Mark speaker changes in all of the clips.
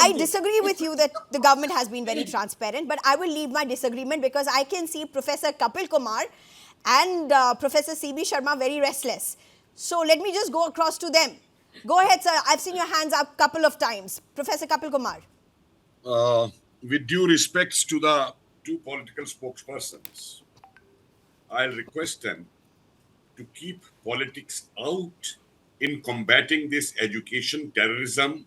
Speaker 1: I disagree with you that the government has been very transparent, but I will leave my disagreement because I can see Professor Kapil Kumar and Professor CB Sharma very restless. So let me just go across to them. Go ahead, sir. I've seen your hands up a couple of times. Professor Kapil Kumar.
Speaker 2: With due respects to the two political spokespersons, I'll request them to keep politics out in combating this education terrorism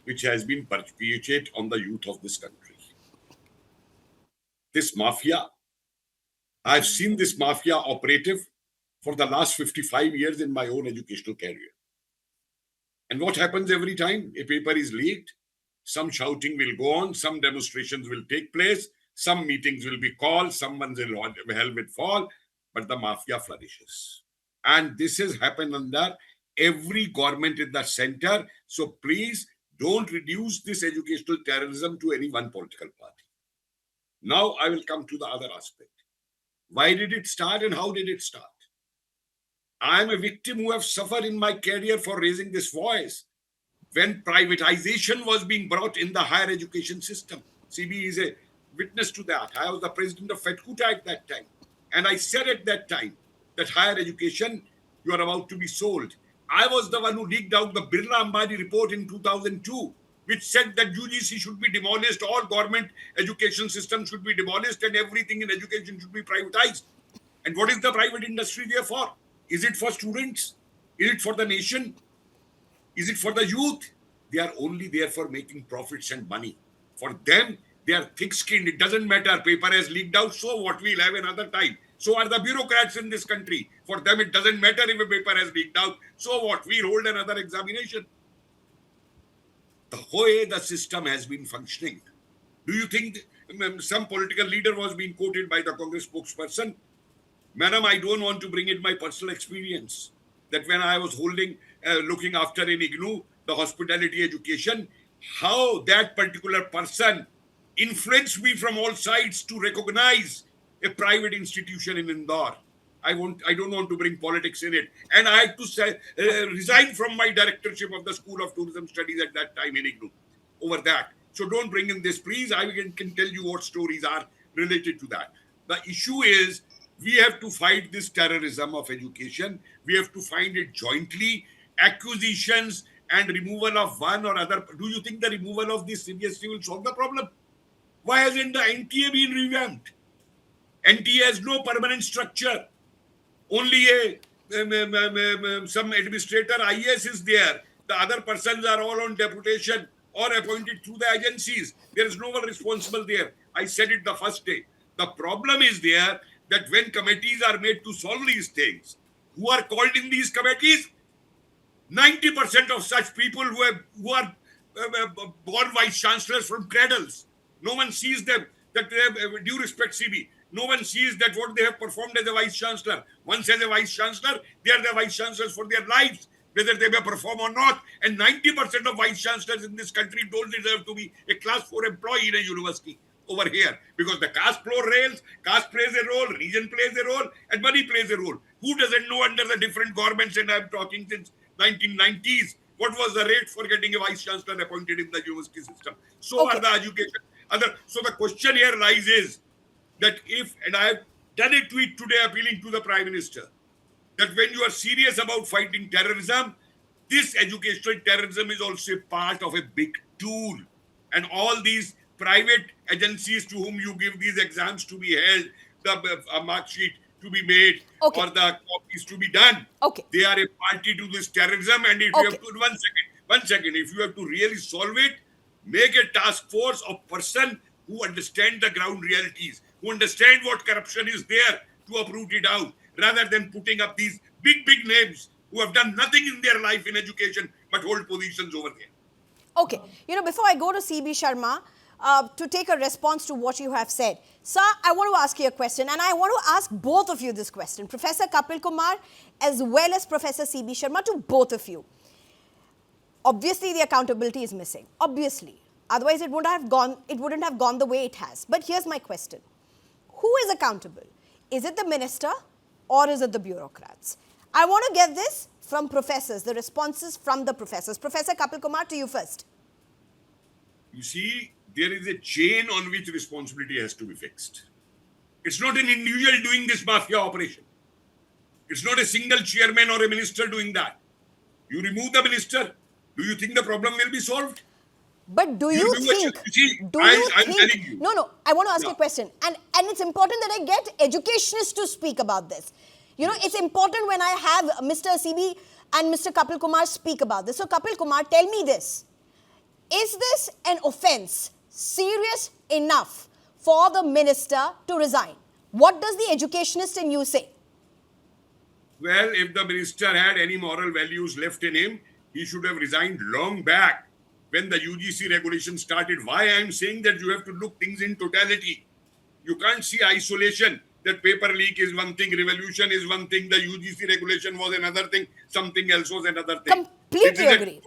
Speaker 2: which has been perpetuated on the youth of this country. This mafia, I've seen this mafia operative for the last 55 years in my own educational career. And what happens every time a paper is leaked? Some shouting will go on, some demonstrations will take place, some meetings will be called, someone's helmet fall, but the mafia flourishes. And this has happened under every government in the center. So please don't reduce this educational terrorism to any one political party. Now I will come to the other aspect. Why did it start and how did it start? I am a victim who have suffered in my career for raising this voice. When privatization was being brought in the higher education system, CB is a witness to that. I was the president of FEDCUTA at that time. And I said at that time that higher education, you are about to be sold. I was the one who leaked out the Birla Ambani report in 2002, which said that UGC should be demolished, all government education systems should be demolished, and everything in education should be privatized. And what is the private industry there for? Is it for students? Is it for the nation? Is it for the youth? They are only there for making profits and money. For them, they are thick-skinned. It doesn't matter. Paper has leaked out, so what, we'll have another time. So are the bureaucrats in this country. For them, it doesn't matter if a paper has leaked out. So what, we'll hold another examination. The way the system has been functioning. Do you think some political leader was being quoted by the Congress spokesperson? Madam, I don't want to bring in my personal experience. That when I was looking after in IGNU, the hospitality education, how that particular person influenced me from all sides to recognize a private institution in Indore. I don't want to bring politics in it. And I had to resign from my directorship of the School of Tourism Studies at that time in IGNU over that. So don't bring in this, please. I can tell you what stories are related to that. The issue is, we have to fight this terrorism of education. We have to find it jointly. Acquisitions and removal of one or other. Do you think the removal of this CBSE will solve the problem? Why hasn't the NTA been revamped? NTA has no permanent structure. Only some administrator IAS is there. The other persons are all on deputation or appointed through the agencies. There is no one responsible there. I said it the first day. The problem is there that when committees are made to solve these things, who are called in these committees? 90% of such people who are born vice chancellors from cradles. No one sees them, that they have due respect, CB. No one sees that what they have performed as a vice chancellor. Once as a vice chancellor, they are the vice chancellors for their lives, whether they may perform or not. And 90% of vice chancellors in this country don't deserve to be a class 4 employee in a university over here, because the caste floor rails, caste plays a role, region plays a role, and money plays a role. Who doesn't know under the different governments, and I'm talking since 1990s, what was the rate for getting a vice chancellor appointed in the university system? So are the education. So the question here rises that if, and I have done a tweet today appealing to the Prime Minister, that when you are serious about fighting terrorism, this educational terrorism is also a part of a big tool. And all these private agencies to whom you give these exams to be held, the mark sheet to be made, or the copies to be done. They are a party to this terrorism. And if you have to, one second, if you have to really solve it, make a task force of person who understand the ground realities, who understand what corruption is there, to uproot it out, rather than putting up these big names who have done nothing in their life in education but hold positions over there.
Speaker 1: Okay. Before I go to CB Sharma, to take a response to what you have said. Sir, I want to ask you a question, and I want to ask both of you this question, Professor Kapil Kumar as well as Professor CB Sharma, to both of you. Obviously, the accountability is missing. Obviously. Otherwise, it wouldn't have gone the way it has. But here's my question. Who is accountable? Is it the minister or is it the bureaucrats? I want to get this from professors, the responses from the professors. Professor Kapil Kumar, to you first.
Speaker 2: You see, there is a chain on which responsibility has to be fixed. It's not an individual doing this mafia operation. It's not a single chairman or a minister doing that. You remove the minister, do you think the problem will be solved?
Speaker 1: But do
Speaker 2: You
Speaker 1: you
Speaker 2: remove
Speaker 1: think,
Speaker 2: you see,
Speaker 1: do you
Speaker 2: I'm
Speaker 1: think,
Speaker 2: telling you.
Speaker 1: no, I want to ask you
Speaker 2: Yeah.
Speaker 1: a question. And it's important that I get educationists to speak about this. You know, it's important when I have Mr. CB and Mr. Kapil Kumar speak about this. So Kapil Kumar, tell me this. Is this an offense serious enough for the minister to resign? What does the educationist in you say?
Speaker 2: Well, if the minister had any moral values left in him, he should have resigned long back when the UGC regulation started. Why I am saying that you have to look things in totality. You can't see isolation, that paper leak is one thing, revolution is one thing, the UGC regulation was another thing, something else was another thing.
Speaker 1: Completely agree.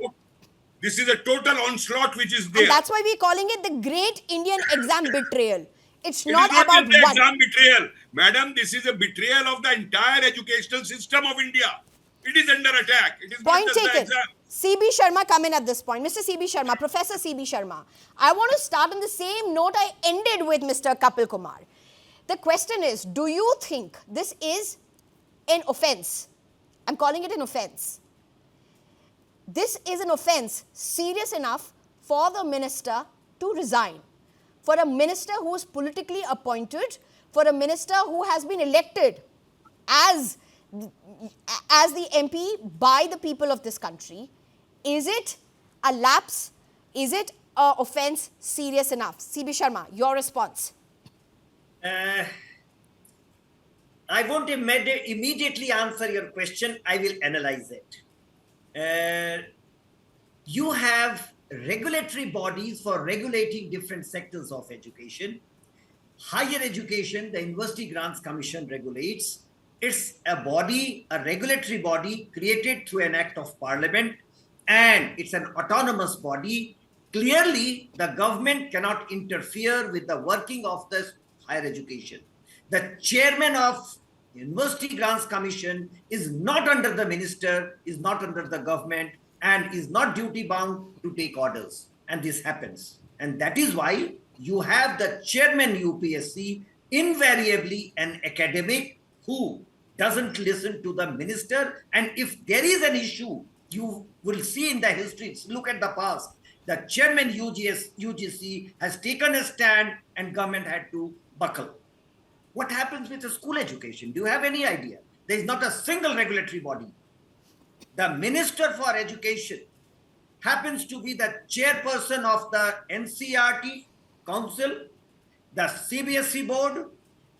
Speaker 2: This is a total onslaught which is there.
Speaker 1: And that's why we're calling it the Great Indian Exam Betrayal. It's
Speaker 2: It
Speaker 1: not
Speaker 2: is not
Speaker 1: about
Speaker 2: just the
Speaker 1: one.
Speaker 2: exam betrayal. Madam, this is a betrayal of the entire educational system of India. It is under attack. It is
Speaker 1: Point
Speaker 2: not just the
Speaker 1: taken.
Speaker 2: exam.
Speaker 1: CB Sharma come in at this point. Mr. CB Sharma, Professor CB Sharma. I want to start on the same note I ended with Mr. Kapil Kumar. The question is, do you think this is an offense? I'm calling it an offense. This is an offense serious enough for the minister to resign. For a minister who is politically appointed, for a minister who has been elected as the MP by the people of this country, is it a lapse? Is it an offense serious enough? CB Sharma, your response.
Speaker 3: I won't immediately answer your question. I will analyze it. You have regulatory bodies for regulating different sectors of education. Higher education, the University Grants Commission regulates. It's a body, a regulatory body created through an act of parliament, and it's an autonomous body. Clearly, the government cannot interfere with the working of the higher education. The chairman of University Grants Commission is not under the minister, is not under the government, and is not duty bound to take orders. And this happens. And that is why you have the chairman UPSC, invariably an academic who doesn't listen to the minister. And if there is an issue, you will see in the history, look at the past, the chairman UGC has taken a stand and government had to buckle. What happens with the school education? Do you have any idea? There is not a single regulatory body. The Minister for Education happens to be the chairperson of the NCERT Council, the CBSE Board,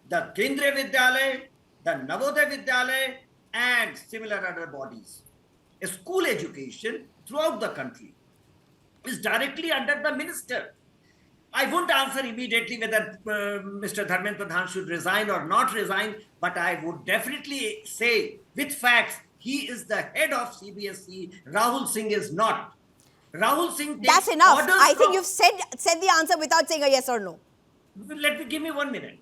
Speaker 3: the Kendriya Vidyalaya, the Navodaya Vidyalaya, and similar other bodies. A school education throughout the country is directly under the minister. I won't answer immediately whether Mr. Dharmendra Pradhan should resign or not resign, but I would definitely say with facts, he is the head of CBSE. Rahul Singh is not. Rahul Singh takes
Speaker 1: That's enough.
Speaker 3: orders
Speaker 1: I think
Speaker 3: from,
Speaker 1: you've said the answer without saying a yes or no.
Speaker 3: give me 1 minute.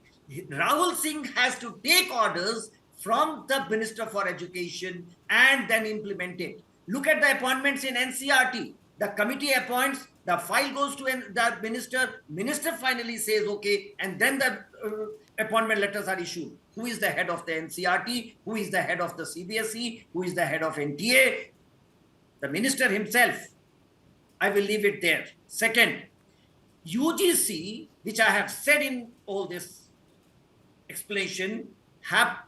Speaker 3: Rahul Singh has to take orders from the Minister for Education and then implement it. Look at the appointments in NCERT. The committee appoints, the file goes to the minister finally says okay, and then the appointment letters are issued. Who is the head of the NCERT? Who is the head of the CBSE? Who is the head of NTA? The minister himself. I will leave it there. Second, UGC, which I have said in all this explanation,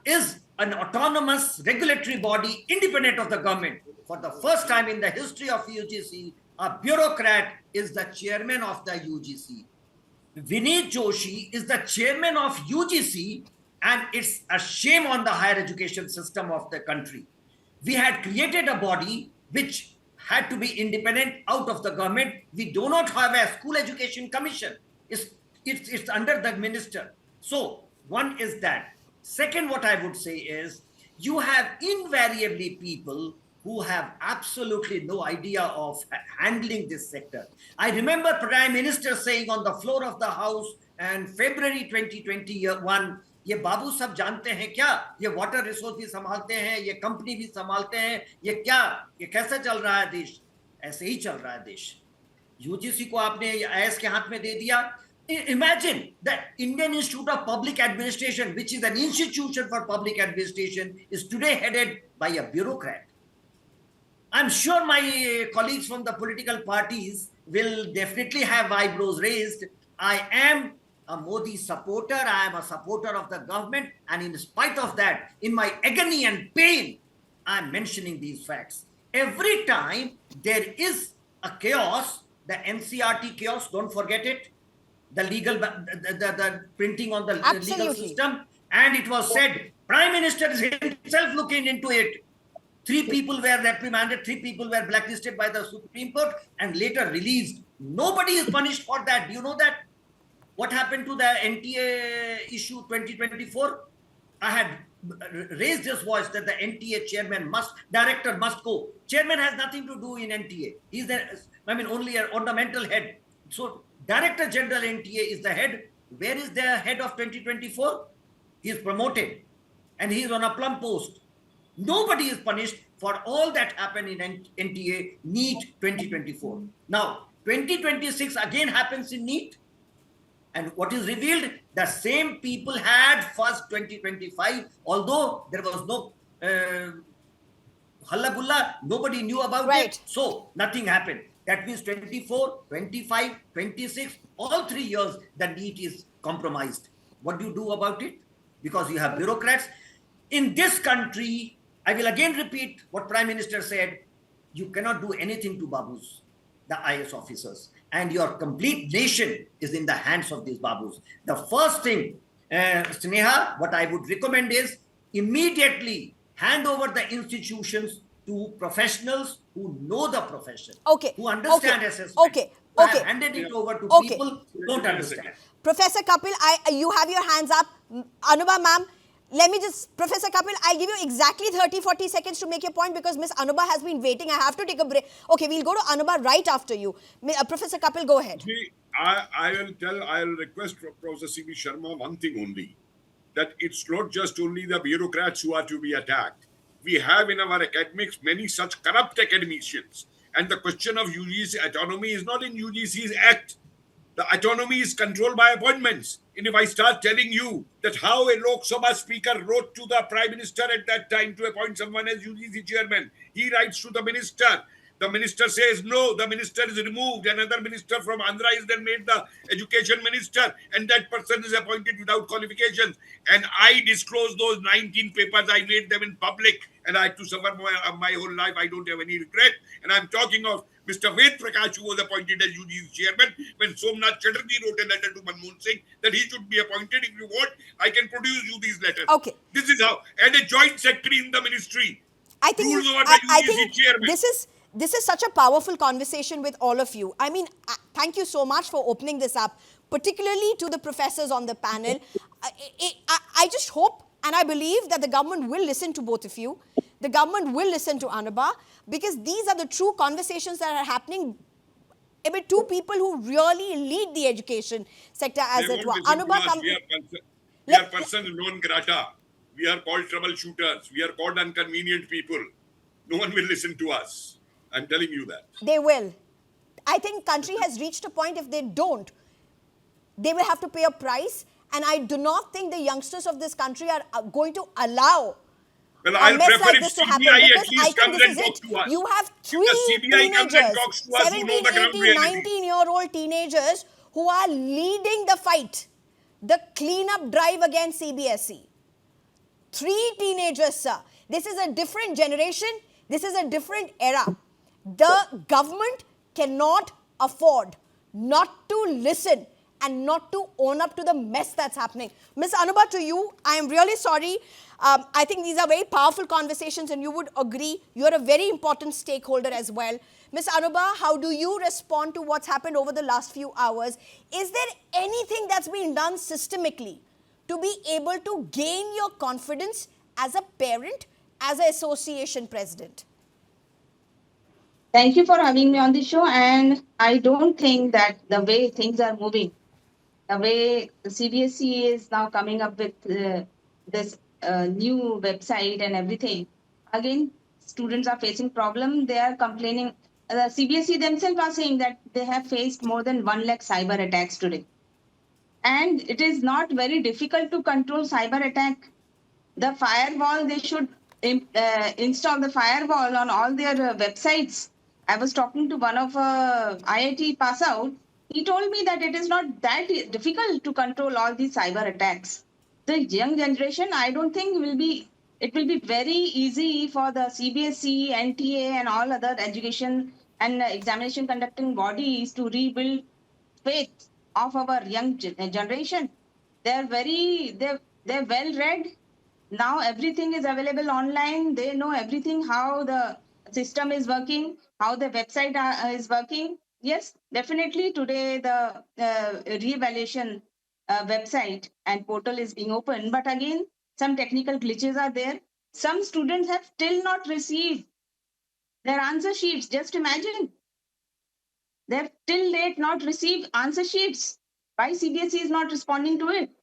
Speaker 3: is an autonomous regulatory body independent of the government. For the first time in the history of UGC, a bureaucrat is the chairman of the UGC. Vineet Joshi is the chairman of UGC, and it's a shame on the higher education system of the country. We had created a body which had to be independent out of the government. We do not have a school education commission. It's under the minister. So one is that. Second, what I would say is you have invariably people who have absolutely no idea of handling this sector. I remember Prime Minister saying on the floor of the House in February 2021, ये बाबू सब जानते हैं क्या, ये water resource भी संभालते हैं, ये कंपनी भी संभालते हैं, ये क्या, ये कैसे चल रहा है देश? ऐसे ही चल रहा है देश. यूजीसी को आपने आईएएस के हाथ में दे दिया. Imagine that Indian Institute of Public Administration, which is an institution for public administration, is today headed by a bureaucrat. I'm sure my colleagues from the political parties will definitely have eyebrows raised. I am a Modi supporter. I am a supporter of the government. And in spite of that, in my agony and pain, I'm mentioning these facts. Every time there is a chaos, the NCRT chaos, don't forget it, the legal, the printing on the legal system, and it was said, Prime Minister is himself looking into it. 3 people were reprimanded, 3 people were blacklisted by the Supreme Court and later released. Nobody is punished for that. Do you know that? What happened to the NTA issue 2024? I had raised this voice that the NTA chairman director must go. Chairman has nothing to do in NTA. He's only an ornamental head. So Director General NTA is the head. Where is the head of 2024? He is promoted and he is on a plum post. Nobody is punished for all that happened in NTA NEET 2024. Now, 2026 again happens in NEET. And what is revealed? The same people had first 2025, although there was no hullabulla, nobody knew about it. So nothing happened. That means 24, 25, 26, all 3 years, the NEET is compromised. What do you do about it? Because you have bureaucrats. In this country, I will again repeat what Prime Minister said, you cannot do anything to Babus, the IS officers. And your complete nation is in the hands of these Babus. The first thing, Sneha, what I would recommend is immediately hand over the institutions to professionals who know the profession, who understand assessment. I have handed it over to people who don't understand.
Speaker 1: Professor Kapil, you have your hands up. Anubha ma'am, let me just, Professor Kapil, I'll give you exactly 30-40 seconds to make your point because Miss Anubha has been waiting. I have to take a break. Okay, we'll go to Anubha right after you. Professor Kapil, go ahead.
Speaker 2: See, I will request Professor C.B. Sharma one thing only, that it's not just only the bureaucrats who are to be attacked. We have in our academics many such corrupt academicians. And the question of UGC autonomy is not in UGC's act. The autonomy is controlled by appointments. And if I start telling you that how a Lok Sabha speaker wrote to the Prime Minister at that time to appoint someone as UGC chairman, he writes to the minister. The minister says no, the minister is removed. Another minister from Andhra is then made the education minister, and that person is appointed without qualifications. And I disclose those 19 papers. I made them in public, and I had to suffer my whole life. I don't have any regret. And I'm talking of Mr. Ved Prakash, who was appointed as UGC chairman, when Somnath Chatterjee wrote a letter to Manmohan Singh that he should be appointed. If you want, I can produce you these letters.
Speaker 1: Okay.
Speaker 2: This is how. And a joint secretary in the ministry.
Speaker 1: I think, this is such a powerful conversation with all of you. I mean, thank you so much for opening this up, particularly to the professors on the panel. I just hope and I believe that the government will listen to both of you. The government will listen to Anubha, because these are the true conversations that are happening with two people who really lead the education sector, as it were.
Speaker 2: Anubha, we are persons non grata. We are called troubleshooters. We are called inconvenient people. No one will listen to us. I'm telling you that.
Speaker 1: They will. I think country has reached a point, if they don't, they will have to pay a price. And I do not think the youngsters of this country are going to allow
Speaker 2: a mess like this to happen. Because
Speaker 1: I think this is it. You have three teenagers, 17, 18, 19-year-old teenagers who are leading the fight, the cleanup drive against CBSE. 3 teenagers, sir. This is a different generation. This is a different era. The government cannot afford not to listen and not to own up to the mess that's happening. Ms. Anubha, to you, I am really sorry. I think these are very powerful conversations, and you would agree. You're a very important stakeholder as well. Ms. Anubha, how do you respond to what's happened over the last few hours? Is there anything that's been done systemically to be able to gain your confidence as a parent, as an association president?
Speaker 4: Thank you for having me on the show. And I don't think that the way things are moving, the way the CBSE is now coming up with this new website and everything, again, students are facing problem. They are complaining the CBSE themselves are saying that they have faced more than 1 lakh cyber attacks today. And it is not very difficult to control cyber attack. The firewall, they should install the firewall on all their websites. I was talking to one of IIT pass out. He told me that it is not that difficult to control all these cyber attacks. The young generation, I don't think it will be very easy for the CBSE, NTA and all other education and examination conducting bodies to rebuild faith of our young generation. They're well read. Now everything is available online. They know everything, how the system is working, how the website is working. Yes, definitely today the reevaluation website and portal is being opened. But again, some technical glitches are there. Some students have still not received their answer sheets. Just imagine. They've till date not received answer sheets. Why CBSE is not responding to it?